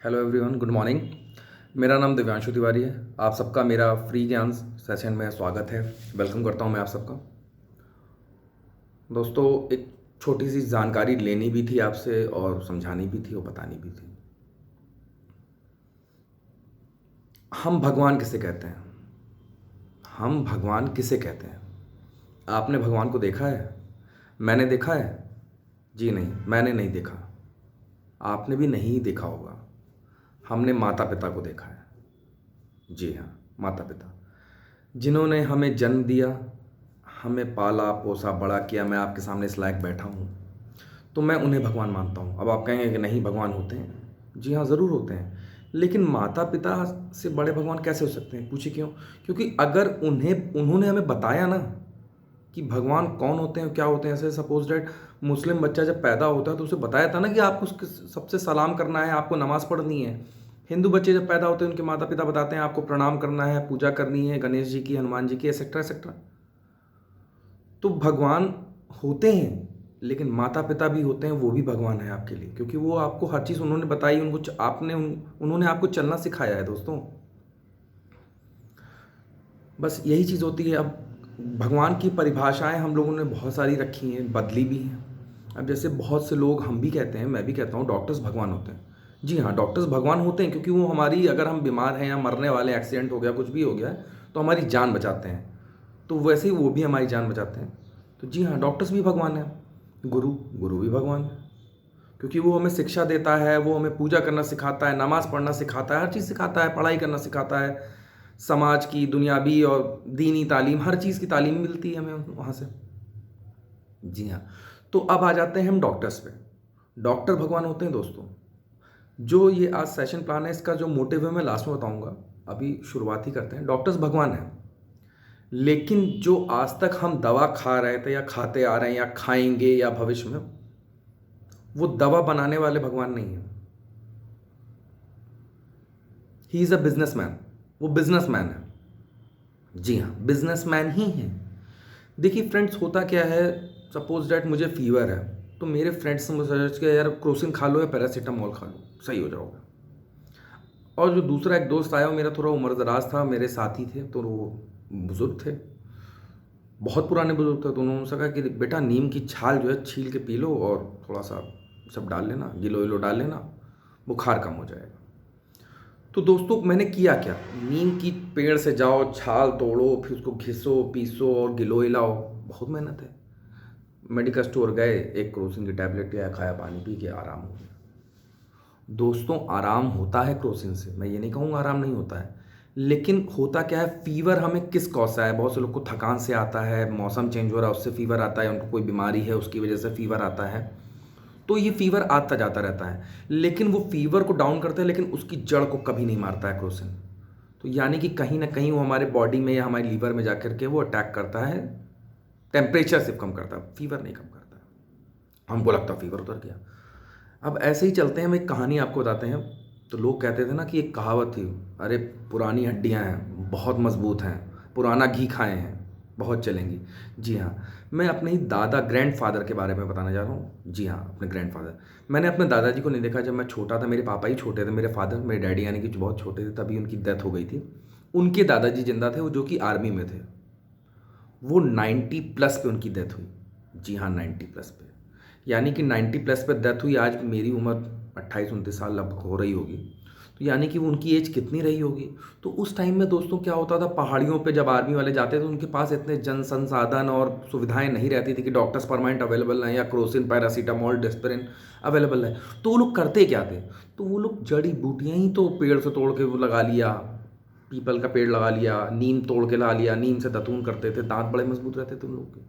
Hello everyone, good morning. मेरा नाम दिव्यांशु तिवारी है। आप सबका मेरा फ्री ज्ञान सेशन में स्वागत है। वेलकम करता हूं मैं आप सबका। दोस्तों, एक छोटी सी जानकारी लेनी भी थी आपसे और समझानी भी थी और बतानी भी थी। हम भगवान किसे कहते हैं? हम भगवान किसे कहते हैं? आपने भगवान को देखा है? मैंने देखा है? जी नहीं, मैंने नहीं देखा। आपने भी नहीं देखा होगा। हमने माता पिता को देखा है। जी हाँ, माता पिता जिन्होंने हमें जन्म दिया, हमें पाला पोसा बड़ा किया। मैं आपके सामने इस लायक बैठा हूँ, तो मैं उन्हें भगवान मानता हूँ। अब आप कहेंगे कि नहीं, भगवान होते हैं। जी हाँ, ज़रूर होते हैं। लेकिन माता पिता से बड़े भगवान कैसे हो सकते हैं? पूछिए क्यों? क्योंकि अगर उन्होंने हमें बताया ना कि भगवान कौन होते हैं, क्या होते हैं। ऐसे सपोज डेट मुस्लिम बच्चा जब पैदा होता है तो उसे बताया था ना कि आपको सबसे सलाम करना है, आपको नमाज़ पढ़नी है। हिंदू बच्चे जब पैदा होते हैं उनके माता पिता बताते हैं आपको प्रणाम करना है, पूजा करनी है गणेश जी की, हनुमान जी की, एक्सेट्रा एक्सेट्रा। तो भगवान होते हैं, लेकिन माता पिता भी होते हैं, वो भी भगवान है आपके लिए, क्योंकि वो आपको हर चीज़ उन्होंने बताई, उन्होंने आपको चलना सिखाया है दोस्तों। बस यही चीज़ होती है। अब भगवान की परिभाषाएं हम लोगों ने बहुत सारी रखी हैं, बदली भी हैं। अब जैसे बहुत से लोग, हम भी कहते हैं, मैं भी कहता हूँ, डॉक्टर्स भगवान होते हैं। जी हाँ, डॉक्टर्स भगवान होते हैं, क्योंकि वो हमारी, अगर हम बीमार हैं या मरने वाले, एक्सीडेंट हो गया, कुछ भी हो गया है, तो हमारी जान बचाते हैं। तो वैसे ही वो भी हमारी जान बचाते हैं। तो जी हाँ, डॉक्टर्स भी भगवान हैं। गुरु गुरु भी भगवान है, क्योंकि वो हमें शिक्षा देता है, वो हमें पूजा करना सिखाता है, नमाज़ पढ़ना सिखाता है, हर चीज़ सिखाता है, पढ़ाई करना सिखाता है। समाज की, दुनियावी और दीनी तालीम, हर चीज़ की तालीम मिलती है हमें वहाँ से। जी हाँ। तो अब आ जाते हैं हम डॉक्टर्स पे। डॉक्टर भगवान होते हैं दोस्तों। जो ये आज सेशन प्लान है, इसका जो मोटिव है मैं लास्ट में बताऊंगा। अभी शुरुआत ही करते हैं। डॉक्टर्स भगवान हैं, लेकिन जो आज तक हम दवा खा रहे थे या खाते आ रहे हैं या खाएंगे या भविष्य में, वो दवा बनाने वाले भगवान नहीं है। He is a businessman. वो बिजनेसमैन है। जी हाँ, बिजनेसमैन ही है। देखिए फ्रेंड्स, होता क्या है, सपोज डैट मुझे फीवर है, तो मेरे फ्रेंड्स ने मुझे सजेस्ट किया, यार क्रोसिन खा लो या पैरासीटामोल खा लो, सही हो जाओगे। और जो दूसरा एक दोस्त आया, वो मेरा थोड़ा उम्रदराज था, मेरे साथी थे, तो वो बुज़ुर्ग थे, बहुत पुराने बुजुर्ग थे। तो उन्होंने मुझसे कहा कि बेटा, नीम की छाल जो है छील के पी लो और थोड़ा सा सब डाल लेना, गिलो विलो डाल लेना, बुखार कम हो जाएगा। तो दोस्तों, मैंने किया क्या, नीम की पेड़ से जाओ, छाल तोड़ो, फिर उसको घिसो पीसो और गिलोय लाओ, बहुत मेहनत है। मेडिकल स्टोर गए, एक क्रोसिन की टैबलेट लिया, खाया, पानी पी के आराम हो गया। दोस्तों, आराम होता है क्रोसिन से, मैं ये नहीं कहूँगा आराम नहीं होता है। लेकिन होता क्या है, फीवर हमें किस कॉज से है? बहुत से लोग को थकान से आता है, मौसम चेंज हो रहा है उससे फीवर आता है, उनको कोई बीमारी है उसकी वजह से फीवर आता है। तो ये फीवर आता जाता रहता है, लेकिन वो फीवर को डाउन करता है, लेकिन उसकी जड़ को कभी नहीं मारता है क्रोसिन। तो यानी कि कहीं ना कहीं वो हमारे बॉडी में या हमारे लीवर में जाकर के वो अटैक करता है, टेम्परेचर सिर्फ कम करता है, फीवर नहीं कम करता है। हमको लगता है फीवर उतर गया। अब ऐसे ही चलते हैं, हम एक कहानी आपको बताते हैं। तो लोग कहते थे ना कि एक कहावत थी, अरे पुरानी हड्डियां हैं, बहुत मजबूत हैं, पुराना घी खाए हैं, बहुत चलेंगी। जी हाँ, मैं अपने ही दादा, ग्रैंडफादर के बारे में बताने जा रहा हूँ। जी हाँ, अपने ग्रैंडफादर। मैंने अपने दादाजी को नहीं देखा जब मैं छोटा था, मेरे पापा ही छोटे थे, मेरे फादर, मेरे डैडी यानी कि जो बहुत छोटे थे, तभी उनकी डेथ हो गई थी। उनके दादाजी जिंदा थे, वो जो कि आर्मी में थे। वो 90 प्लस पे उनकी डेथ हुई। जी हाँ, 90 प्लस पे, यानी कि 90 प्लस पे डेथ हुई। आज मेरी उम्र 28-29 साल लगभग हो रही होगी, तो यानी कि वो उनकी एज कितनी रही होगी। तो उस टाइम में दोस्तों क्या होता था, पहाड़ियों पे जब आर्मी वाले जाते थे, तो उनके पास इतने जन संसाधन और सुविधाएं नहीं रहती थी कि डॉक्टर्स परमानेंट अवेलेबल हैं या क्रोसिन, पैरासीटामोल, डिस्पेरिन अवेलेबल है। तो वो लोग करते क्या थे, तो वो लोग जड़ी बूटियाँ ही तो पेड़ से तोड़ के वो लगा लिया, पीपल का पेड़ लगा लिया, नीम तोड़ के ला लिया, नीम से दतून करते थे, दांत बड़े मजबूत रहते थे उन लोग के।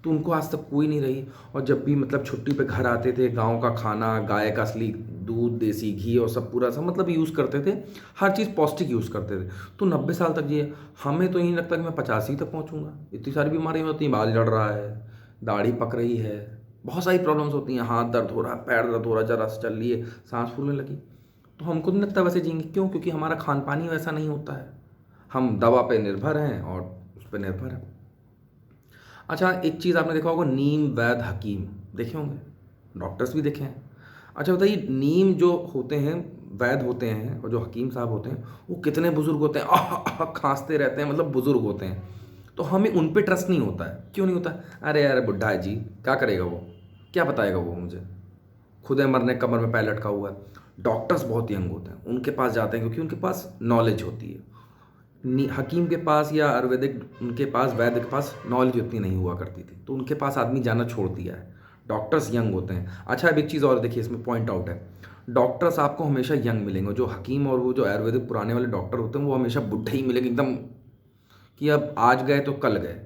तो उनको आज तक कोई नहीं रही। और जब भी मतलब छुट्टी पे घर आते थे, गांव का खाना, गाय का असली दूध, देसी घी और सब पूरा सा मतलब यूज़ करते थे, हर चीज़ पौष्टिक यूज़ करते थे। तो 90 साल तक जिए। हमें तो यही लगता है कि मैं 85 तक पहुँचूंगा। इतनी सारी बीमारियाँ होती हैं, बाल झड़ रहा है, दाढ़ी पक रही है, बहुत सारी प्रॉब्लम्स होती हैं, हाथ दर्द हो रहा है, पैर दर्द हो रहा है, जरा से चल लिए सांस फूलने लगी। तो हमको नहीं लगता वैसे जिएंगे। क्यों? क्योंकि हमारा खान पान ही वैसा नहीं होता है। हम दवा पे निर्भर हैं और उस पर निर्भर हैं। अच्छा, एक चीज़ आपने देखा होगा, नीम वैद हकीम, देखे होंगे, डॉक्टर्स भी देखे हैं। अच्छा बताइए, नीम जो होते हैं, वैद्य होते हैं और जो हकीम साहब होते हैं वो कितने बुज़ुर्ग होते हैं, खांसते रहते हैं, मतलब बुज़ुर्ग होते हैं। तो हमें उन पे ट्रस्ट नहीं होता है। क्यों नहीं होता? अरे यार बुड्ढा है जी, क्या करेगा वो, क्या बताएगा वो मुझे, खुद है मरने कमर में पैर लटका हुआ है। डॉक्टर्स बहुत यंग होते हैं, उनके पास जाते हैं क्योंकि उनके पास नॉलेज होती है। हकीम के पास या आयुर्वेदिक उनके पास, वैद्य के पास नॉलेज उतनी नहीं हुआ करती थी, तो उनके पास आदमी जाना छोड़ दिया है। डॉक्टर्स यंग होते हैं। अच्छा, अब एक चीज़ और देखिए, इसमें पॉइंट आउट है, डॉक्टर्स आपको हमेशा यंग मिलेंगे। जो हकीम और वो जो आयुर्वेदिक पुराने वाले डॉक्टर होते हैं वो हमेशा बुढ़े ही मिलेंगे एकदम, कि अब आज गए तो कल गए।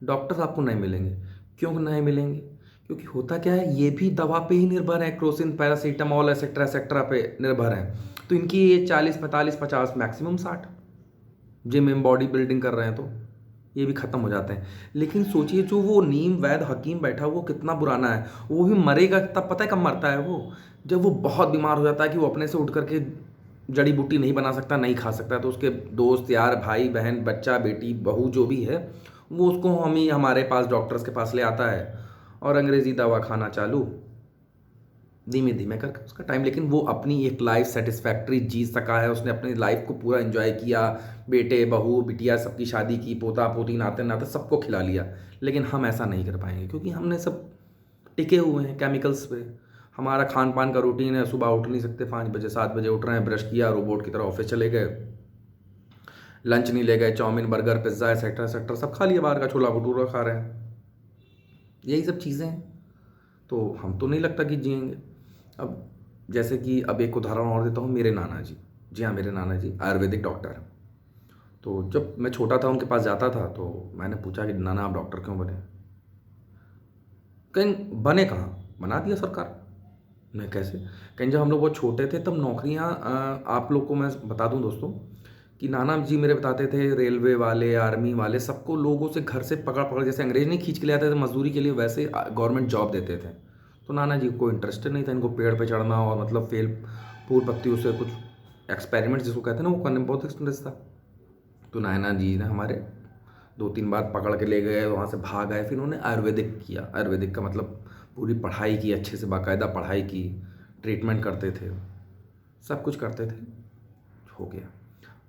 डॉक्टर्स आपको नहीं मिलेंगे। क्यों नहीं मिलेंगे? क्योंकि होता क्या है, ये भी दवा पे ही निर्भर है, क्रोसिन, पैरासीटामॉल, एक्सेट्रा एक्सेट्रा पे निर्भर है। तो इनकी एज 40, 45, 50, मैक्सिमम 60। जिम में बॉडी बिल्डिंग कर रहे हैं तो ये भी ख़त्म हो जाते हैं। लेकिन सोचिए, जो वो नीम वैद्य हकीम बैठा वो कितना पुराना है, वो भी मरेगा तब पता है कब मरता है वो, जब वो बहुत बीमार हो जाता है कि वो अपने से उठ करके जड़ी बूटी नहीं बना सकता, नहीं खा सकता, तो उसके दोस्त यार, भाई बहन, बच्चा बेटी बहू जो भी है, वो उसको हम ही हमारे पास डॉक्टर्स के पास ले आता है और अंग्रेज़ी दवा खाना चालू, धीमे धीमे करके उसका टाइम। लेकिन वो अपनी एक लाइफ सेटिस्फैक्ट्री जी सका है, उसने अपनी लाइफ को पूरा एंजॉय किया, बेटे बहू बिटिया सबकी शादी की, पोता पोती नाते नाते सबको खिला लिया। लेकिन हम ऐसा नहीं कर पाएंगे क्योंकि हमने सब टिके हुए हैं केमिकल्स पे। हमारा खान पान का रूटीन है, सुबह उठ नहीं सकते, 5 बजे 7 बजे उठ रहे हैं, ब्रश किया, रोबोट की तरह ऑफिस चले गए, लंच नहीं ले गए, chowmein burger pizza etcetera etcetera सब खा लिया, बाहर का छोला भटूरा खा रहे हैं, यही सब चीज़ें हैं। तो हम तो नहीं लगता कि जिएंगे। अब जैसे कि अब एक उदाहरण और देता हूँ, मेरे नाना जी, जी हाँ मेरे नाना जी आयुर्वेदिक डॉक्टर हैं। तो जब मैं छोटा था उनके पास जाता था तो मैंने पूछा कि नाना आप डॉक्टर क्यों बने? कहीं बने कहाँ, बना दिया सरकार। मैं कैसे? कहीं जब हम लोग बहुत छोटे थे तब नौकरियाँ, आप लोग को मैं बता दूं दोस्तों कि नाना जी मेरे बताते थे, रेलवे वाले, आर्मी वाले, सबको लोगों से घर से पकड़ पकड़, जैसे अंग्रेज नहीं खींच के ले आते थे मजदूरी के लिए, वैसे गवर्नमेंट जॉब देते थे। तो नाना जी को इंटरेस्टेड नहीं था, इनको पेड़ पे चढ़ना और मतलब फूल पत्तियों से कुछ एक्सपेरिमेंट जिसको कहते हैं ना, वो करने में बहुत इंटरेस्ट था। तो नाना जी ने हमारे 2-3 बार पकड़ के ले गए, वहाँ से भाग आए, फिर उन्होंने आयुर्वेदिक किया। आयुर्वेदिक का मतलब पूरी पढ़ाई की, अच्छे से बाकायदा पढ़ाई की, ट्रीटमेंट करते थे, सब कुछ करते थे, हो गया।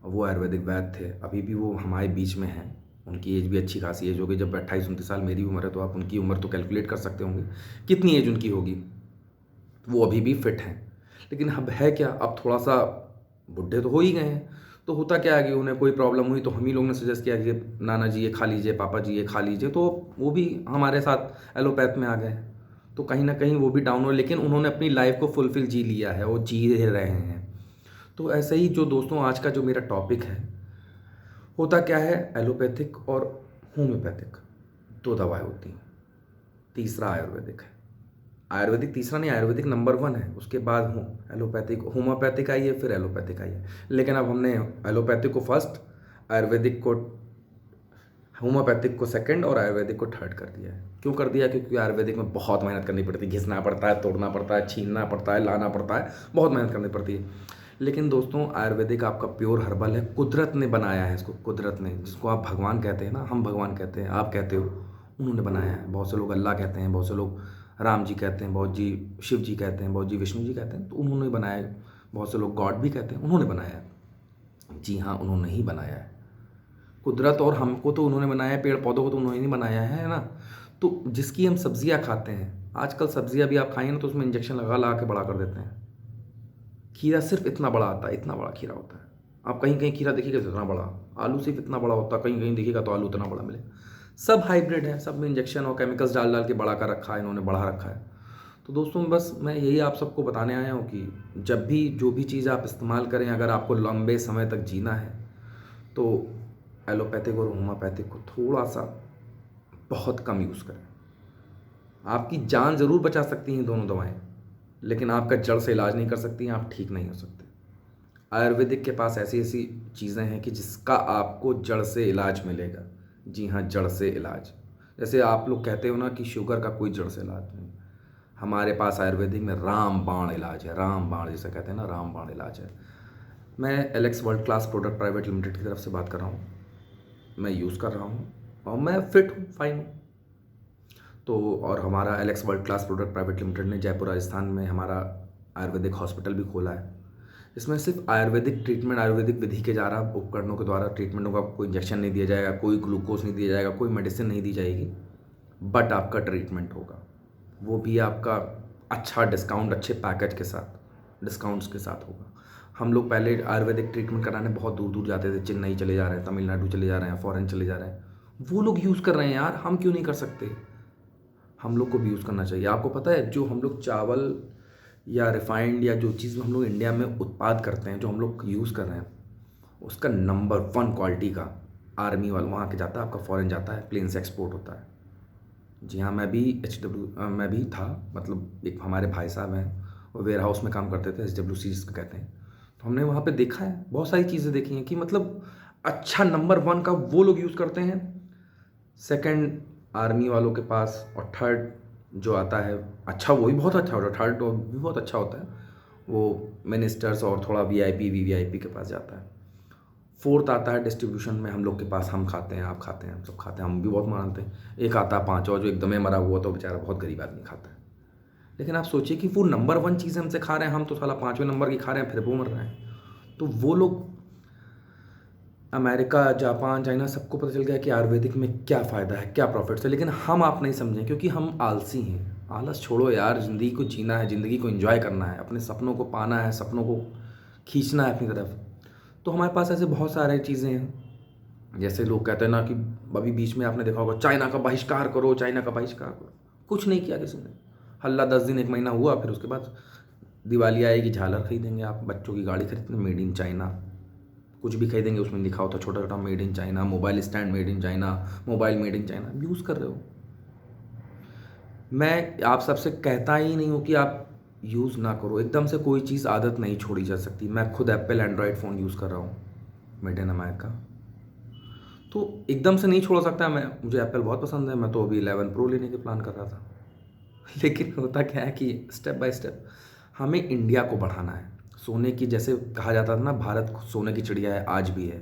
अब वो आयुर्वेदिक वैद्य थे, अभी भी वो हमारे बीच में हैं। उनकी एज भी अच्छी खासी एज हो गई, जब 28-29 साल मेरी उम्र है तो आप उनकी उम्र तो कैलकुलेट कर सकते होंगे कितनी एज उनकी होगी। वो अभी भी फिट हैं। लेकिन अब है क्या, अब थोड़ा सा बुढ़े तो हो ही गए हैं। तो होता क्या है कि उन्हें कोई प्रॉब्लम हुई तो हम ही लोग ने सजेस्ट किया कि नाना जी ये खा लीजिए, पापा जी ये खा लीजिए, तो वो भी हमारे साथ एलोपैथ में आ गए। तो कहीं ना कहीं वो भी डाउन हुए, लेकिन उन्होंने अपनी लाइफ को फुलफिल जी लिया है, वो जी रहे हैं। तो ऐसे ही जो दोस्तों आज का जो मेरा टॉपिक है, होता क्या है, एलोपैथिक और होम्योपैथिक 2 दवाएं होती हैं, तीसरा आयुर्वेदिक है। आयुर्वेदिक तीसरा नहीं, आयुर्वेदिक नंबर 1 है, उसके बाद हो एलोपैथिक, होम्योपैथिक आई है, फिर एलोपैथिक आई है। लेकिन अब हमने एलोपैथिक को फर्स्ट, आयुर्वेदिक को, होम्योपैथिक को सेकंड और आयुर्वेदिक को थर्ड कर दिया है। क्यों कर दिया? क्योंकि आयुर्वेदिक में बहुत मेहनत करनी पड़ती है, घिसना पड़ता है, तोड़ना पड़ता है, छीनना पड़ता है, लाना पड़ता है, बहुत मेहनत करनी पड़ती है। लेकिन दोस्तों आयुर्वेदिक आपका प्योर हर्बल है, कुदरत ने बनाया है इसको, कुदरत ने, जिसको आप भगवान कहते हैं ना, हम भगवान कहते हैं, आप कहते हो, उन्होंने बनाया है। बहुत से लोग अल्लाह कहते हैं, बहुत से लोग राम जी कहते हैं, बहुत जी शिव जी कहते हैं, बहुत जी विष्णु जी कहते हैं, तो उन्होंने बनाया है। बहुत से लोग गॉड भी कहते हैं, उन्होंने बनाया है। जी हाँ, उन्होंने ही बनाया है। कुदरत और हमको तो उन्होंने बनाया है, पेड़ पौधों को तो उन्होंने ही बनाया है ना। तो जिसकी हम सब्जियां खाते हैं, आजकल सब्जियां भी आप खाइए ना तो उसमें इंजेक्शन लगा लगा के बड़ा कर देते हैं। खीरा सिर्फ इतना बड़ा आता है, इतना बड़ा खीरा होता है। आप कहीं कहीं खीरा देखिएगा तो इतना बड़ा, आलू सिर्फ इतना बड़ा होता है, कहीं कहीं देखिएगा तो आलू इतना बड़ा मिलेगा। सब हाइब्रिड है, सब में इंजेक्शन और केमिकल्स डाल डाल के बड़ा कर रखा है, इन्होंने बढ़ा रखा है। तो दोस्तों बस मैं यही आप सबको बताने आया हूँ कि जब भी जो भी चीज़ आप इस्तेमाल करें, अगर आपको लंबे समय तक जीना है तो एलोपैथिक और होम्योपैथिक को थोड़ा सा बहुत कम यूज़ करें। आपकी जान ज़रूर बचा सकती हैं दोनों दवाएं, लेकिन आपका जड़ से इलाज नहीं कर सकती हैं, आप ठीक नहीं हो सकते। आयुर्वेदिक के पास ऐसी ऐसी चीज़ें हैं कि जिसका आपको जड़ से इलाज मिलेगा। जी हाँ, जड़ से इलाज। जैसे आप लोग कहते हो ना कि शुगर का कोई जड़ से इलाज नहीं, हमारे पास आयुर्वेदिक में रामबाण इलाज है, रामबाण जिसे कहते हैं ना, रामबाण इलाज है। मैं Alex world class product private limited की तरफ से बात कर रहा हूँ, मैं यूज़ कर रहा हूँ और मैं फिट हूँ, फाइन हूँ। तो और हमारा Alex world class product private limited ने जयपुर राजस्थान में हमारा आयुर्वेदिक हॉस्पिटल भी खोला है, इसमें सिर्फ आयुर्वेदिक ट्रीटमेंट, आयुर्वेदिक विधि के द्वारा, उपकरणों के द्वारा ट्रीटमेंट होगा। कोई इंजेक्शन नहीं दिया जाएगा, कोई ग्लूकोज नहीं दिया जाएगा, कोई मेडिसिन नहीं दी जाएगी, बट आपका ट्रीटमेंट होगा, वो भी आपका अच्छा डिस्काउंट, अच्छे पैकेज के साथ, डिस्काउंट्स के साथ होगा। हम लोग पहले आयुर्वेदिक ट्रीटमेंट कराने बहुत दूर दूर जाते थे, चेन्नई चले जा रहे हैं, तमिलनाडु चले जा रहे हैं, फॉरेन चले जा रहे हैं, वो लोग यूज़ कर रहे हैं यार, हम क्यों नहीं कर सकते? हम लोग को भी यूज़ करना चाहिए। आपको पता है जो हम लोग चावल या रिफाइंड या जो चीज़ हम लोग इंडिया में उत्पाद करते हैं, जो हम लोग यूज़ कर रहे हैं, उसका नंबर 1 क्वालिटी का आर्मी वाला वहाँ के जाता है, आपका फॉरेन जाता है, प्लेन से एक्सपोर्ट होता है। जी हाँ, मैं भी मैं भी था, मतलब एक हमारे भाई साहब हैं, वो वेयर हाउस में काम करते थे, HWC जिसको कहते हैं। तो हमने वहाँ पे देखा है, बहुत सारी चीज़ें देखी हैं कि मतलब अच्छा नंबर 1 का वो लोग यूज़ करते हैं, सेकंड आर्मी वालों के पास, और थर्ड जो आता है अच्छा, वो भी बहुत अच्छा होता है, थर्ड तो भी बहुत अच्छा होता है, वो मिनिस्टर्स और थोड़ा VIP VVIP के पास जाता है। फोर्थ आता है डिस्ट्रीब्यूशन में हम लोग के पास, हम खाते हैं, आप खाते हैं, हम सब खाते हैं, हम भी बहुत मानते हैं। एक आता है 5 और जो एकदम मरा हुआ, तो बेचारा बहुत गरीब आदमी खाता है। लेकिन आप सोचिए कि वो नंबर 1 चीज़ हमसे खा रहे हैं, हम तो साला 5वें नंबर की खा रहे हैं, फिर वो मर रहे हैं। तो वो लोग अमेरिका, जापान, चाइना, सबको पता चल गया कि आयुर्वेदिक में क्या फ़ायदा है, क्या प्रॉफिट्स है, लेकिन हम आप नहीं समझें क्योंकि हम आलसी हैं। आलस छोड़ो यार, ज़िंदगी को जीना है, ज़िंदगी को एंजॉय करना है, अपने सपनों को पाना है, सपनों को खींचना है अपनी तरफ। तो हमारे पास ऐसे बहुत सारे चीज़ें हैं। जैसे लोग कहते हैं ना कि अभी बीच में आपने देखा होगा, चाइना का बहिष्कार करो, चाइना का बहिष्कार करो। कुछ नहीं किया किसी ने, हल्ला 10 दिन 1 महीना हुआ, फिर उसके बाद दिवाली आएगी, झालर खरीदेंगे आप, बच्चों की गाड़ी खरीदते मेड इन चाइना, कुछ भी खरीदेंगे उसमें लिखा होता छोटा छोटा made in China, mobile stand made in China, mobile made in China, use कर रहे हो। मैं आप सबसे कहता ही नहीं हूँ कि आप यूज़ ना करो, एकदम से कोई चीज़ आदत नहीं छोड़ी जा सकती। मैं खुद एप्पल एंड्रॉयड फ़ोन यूज़ कर रहा हूँ, मेड इन अमेरिका, तो एकदम से नहीं छोड़ सकता मैं। मुझे एप्पल बहुत पसंद है, मैं तो अभी 11 प्रो लेने के प्लान कर रहा था। लेकिन होता क्या है कि स्टेप बाय स्टेप हमें इंडिया को बढ़ाना है। सोने की, जैसे कहा जाता था ना, भारत सोने की चिड़िया है, आज भी है,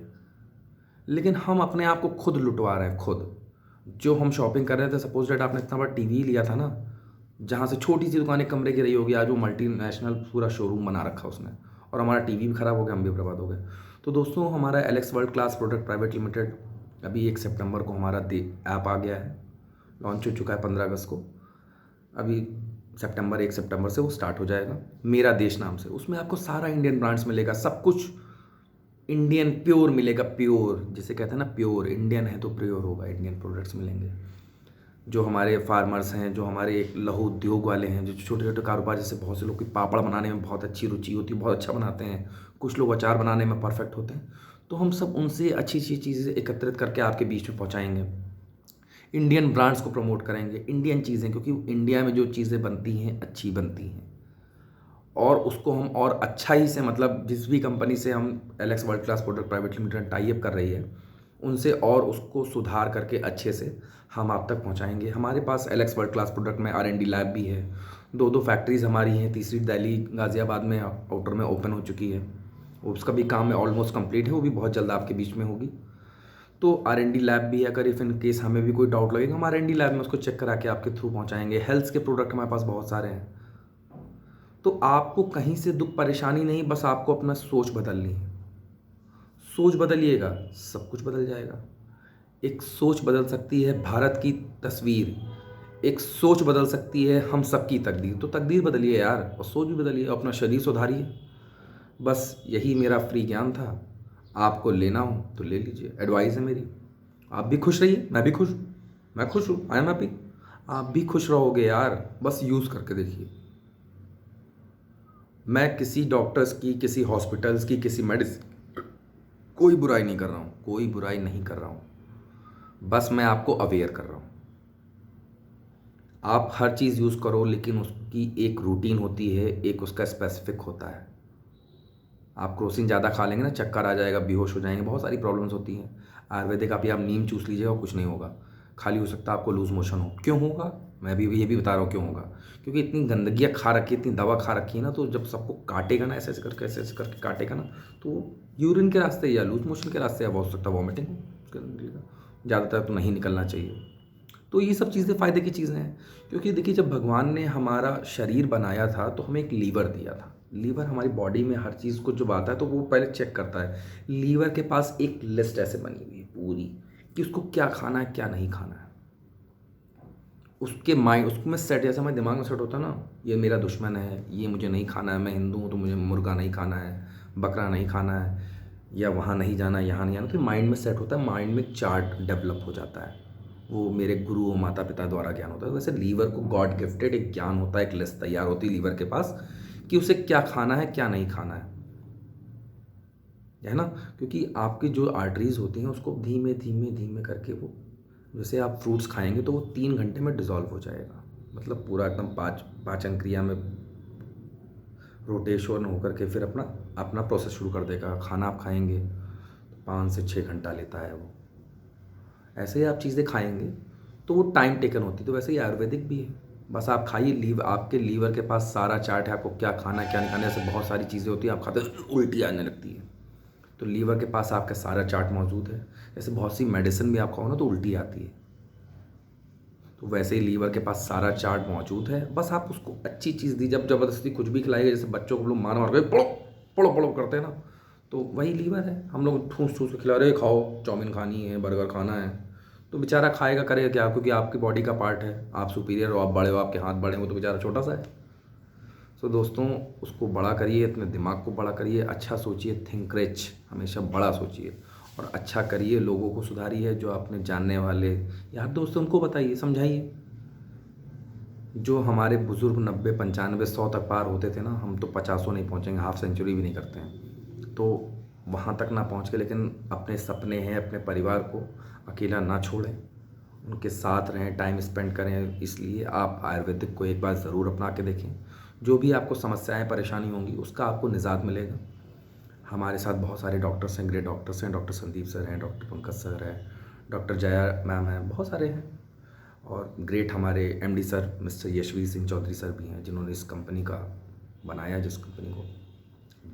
लेकिन हम अपने आप को खुद लुटवा रहे हैं, खुद। जो हम शॉपिंग कर रहे थे, सपोज डेट आपने इतना बड़ा टीवी लिया था ना, जहाँ से छोटी सी दुकान एक कमरे की रही होगी, आज वो मल्टीनेशनल पूरा शोरूम बना रखा उसने, और हमारा टीवी भी ख़राब हो गया, हम भी बर्बाद हो गए। तो दोस्तों, हमारा Alex world class product private limited अभी 1 सितंबर को हमारा ऐप आ गया है, लॉन्च हो चुका है 15 अगस्त को। अभी 1 सितंबर से वो स्टार्ट हो जाएगा, मेरा देश नाम से। उसमें आपको सारा इंडियन ब्रांड्स मिलेगा, सब कुछ इंडियन प्योर मिलेगा, प्योर जिसे कहते हैं ना, प्योर इंडियन है तो प्योर होगा, इंडियन प्रोडक्ट्स मिलेंगे। जो हमारे फार्मर्स हैं, जो हमारे एक लघु उद्योग वाले हैं, जो छोटे छोटे कारोबार, जैसे बहुत से लोग की पापड़ बनाने में बहुत अच्छी रुचि होती है, बहुत अच्छा बनाते हैं, कुछ लोग अचार बनाने में परफेक्ट होते हैं, तो हम सब उनसे अच्छी अच्छी चीज़ें एकत्रित करके आपके बीच में पहुँचाएँगे। इंडियन ब्रांड्स को प्रमोट करेंगे, इंडियन चीज़ें, क्योंकि इंडिया में जो चीज़ें बनती हैं अच्छी बनती हैं, और उसको हम और अच्छा ही से, मतलब जिस भी कंपनी से हम Alex world class product private limited tie up कर रही है, उनसे और उसको सुधार करके अच्छे से हम आप तक पहुंचाएंगे। हमारे पास एलेक्स वर्ल्ड क्लास प्रोडक्ट में R&D लैब भी है, 2 फैक्ट्रीज़ हमारी हैं, तीसरी दिल्ली गाज़ियाबाद में आउटर में ओपन हो चुकी है, उसका भी काम ऑलमोस्ट कंप्लीट है, वो भी बहुत जल्द आपके बीच में होगी। तो R&D लैब भी है, अगर इफ़ इन केस हमें भी कोई डाउट लगेगा, हम R&D लैब में उसको चेक करा के आपके थ्रू पहुँचाएँगे। हेल्थ के प्रोडक्ट हमारे पास बहुत सारे हैं। तो आपको कहीं से दुख परेशानी नहीं, बस आपको अपना सोच बदलनी है। सोच बदलिएगा, सब कुछ बदल जाएगा। एक सोच बदल सकती है भारत की तस्वीर, एक सोच बदल सकती है हम सबकी तकदीर। तो तकदीर बदलिए यार, और सोच भी बदलिए, अपना शरीर सुधारिए। बस यही मेरा फ्री ज्ञान था। आपको लेना हो तो ले लीजिए, एडवाइस है मेरी। आप भी खुश रहिए, मैं भी खुश हूँ, मैं खुश हूँ, आई एम हैप्पी। आप भी खुश रहोगे यार, बस यूज़ करके देखिए। मैं किसी डॉक्टर्स की, किसी हॉस्पिटल्स की, किसी मेडिसिन, कोई बुराई नहीं कर रहा हूँ, कोई बुराई नहीं कर रहा हूँ, बस मैं आपको अवेयर कर रहा हूँ। आप हर चीज़ यूज़ करो, लेकिन उसकी एक रूटीन होती है, एक उसका स्पेसिफिक होता है। आप क्रोसिन ज़्यादा खा लेंगे ना, चक्कर आ जाएगा, बेहोश हो जाएंगे, बहुत सारी प्रॉब्लम्स होती हैं। आयुर्वेदिक आप नीम चूस लीजिएगा, कुछ नहीं होगा, खाली हो सकता है आपको लूज़ मोशन हो। क्यों होगा? मैं भी ये भी बता रहा हूँ क्यों होगा, क्योंकि इतनी गंदगियाँ खा रखी है, इतनी दवा खा रखी है ना, तो जब सबको काटेगा ना, ऐसे ऐसे करके, ऐसे ऐसे करके काटेगा ना, तो यूरिन के रास्ते या लूज़ मोशन के रास्ते, या हो सकता है वॉमिटिंग निकलेगा, ज़्यादातर तो नहीं निकलना चाहिए। तो ये सब चीज़ें फ़ायदे की चीज़ें हैं, क्योंकि देखिए, जब भगवान ने हमारा शरीर बनाया था तो हमें एक लीवर दिया था, लीवर हमारी बॉडी में हर चीज़ को जब आता है तो वो पहले चेक करता है। लीवर के पास एक लिस्ट ऐसे बनी हुई है पूरी कि उसको क्या खाना है क्या नहीं खाना है। उसके माइंड उसको में सेट, जैसे हमारे दिमाग में सेट होता है ना, ये मेरा दुश्मन है, ये मुझे नहीं खाना है, मैं हिंदू हूँ तो मुझे मुर्गा नहीं खाना है, बकरा नहीं खाना है, या वहाँ नहीं जाना, यहाँ नहीं जाना, तो माइंड में सेट होता है, माइंड में चार्ट डेवलप हो जाता है। वो मेरे गुरु और माता पिता द्वारा ज्ञान होता है। वैसे लीवर को गॉड गिफ्टेड एक ज्ञान होता है, एक लिस्ट तैयार होती है लीवर के पास कि उसे क्या खाना है क्या नहीं खाना है ना। क्योंकि आपकी जो आर्टरीज होती हैं उसको धीमे धीमे धीमे करके वो, जैसे आप फ्रूट्स खाएंगे तो वो 3 घंटे में डिज़ोल्व हो जाएगा, मतलब पूरा एकदम पाचन क्रिया में रोटेशन होकर के फिर अपना अपना प्रोसेस शुरू कर देगा। खाना आप खाएंगे तो 5 से 6 घंटा लेता है वो। ऐसे ही आप चीज़ें खाएंगे तो वो टाइम टेकन होती है। तो वैसे ही आयुर्वेदिक भी है, बस आप खाइए। आपके लीवर के पास सारा चार्ट है, आपको क्या खाना है क्या नहीं खाना है। ऐसे बहुत सारी चीज़ें होती हैं, आप खाते उल्टी आने लगती है, तो लीवर के पास आपका सारा चार्ट मौजूद है। जैसे बहुत सी मेडिसिन भी आप खाओ ना तो उल्टी आती है, तो वैसे ही लीवर के पास सारा चार्ट मौजूद है। बस आप उसको अच्छी चीज़ दी, जब ज़बरदस्ती कुछ भी खिलाएगा, जैसे बच्चों को लोग मार मार के पड़ो पड़ो पड़ो करते हैं ना, तो वही लीवर है। हम लोग ठूस ठूस के खिला रहे, खाओ चाउमीन खानी है, बर्गर खाना है, तो बेचारा खाएगा करेगा क्या, क्योंकि आपकी बॉडी का पार्ट है। आप सुपीरियर हो, आप बड़े हो, आपके हाथ बड़े हो, तो बेचारा छोटा सा है। तो दोस्तों उसको बड़ा करिए, अपने दिमाग को बड़ा करिए, अच्छा सोचिए, थिंक रिच, हमेशा बड़ा सोचिए और अच्छा करिए, लोगों को सुधारिए। जो अपने जानने वाले यार दोस्त उनको बताइए, समझाइए। जो हमारे बुज़ुर्ग 90 95 100 तक पार होते थे ना, हम तो 50 नहीं पहुँचेंगे, हाफ सेंचुरी भी नहीं करते हैं। तो वहाँ तक ना पहुँच के, लेकिन अपने सपने हैं, अपने परिवार को अकेला ना छोड़ें, उनके साथ रहें, टाइम स्पेंड करें। इसलिए आप आयुर्वेदिक को एक बार ज़रूर अपना के देखें। जो भी आपको समस्याएं परेशानी होंगी उसका आपको निजात मिलेगा। हमारे साथ बहुत सारे डॉक्टर्स हैं, ग्रेट डॉक्टर्स हैं, डॉक्टर संदीप सर हैं, डॉक्टर पंकज सर हैं, डॉक्टर जया मैम हैं, बहुत सारे हैं। और ग्रेट हमारे MD sir mister Yashveer Singh Chaudhary sir भी हैं, जिन्होंने इस कंपनी का बनाया, जिस कंपनी को।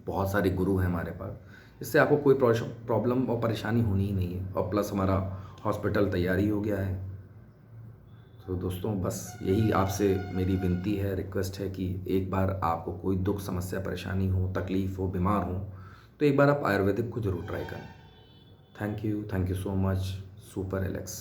बहुत सारे गुरु हैं हमारे पास, इससे आपको कोई प्रॉब्लम और परेशानी होनी ही नहीं है। और प्लस हमारा हॉस्पिटल तैयारी हो गया है। तो दोस्तों बस यही आपसे मेरी विनती है, रिक्वेस्ट है कि एक बार आपको कोई दुख समस्या परेशानी हो, तकलीफ़ हो, बीमार हो, तो एक बार आप आयुर्वेदिक को ज़रूर ट्राई करें। Thank you so much. Super Alex.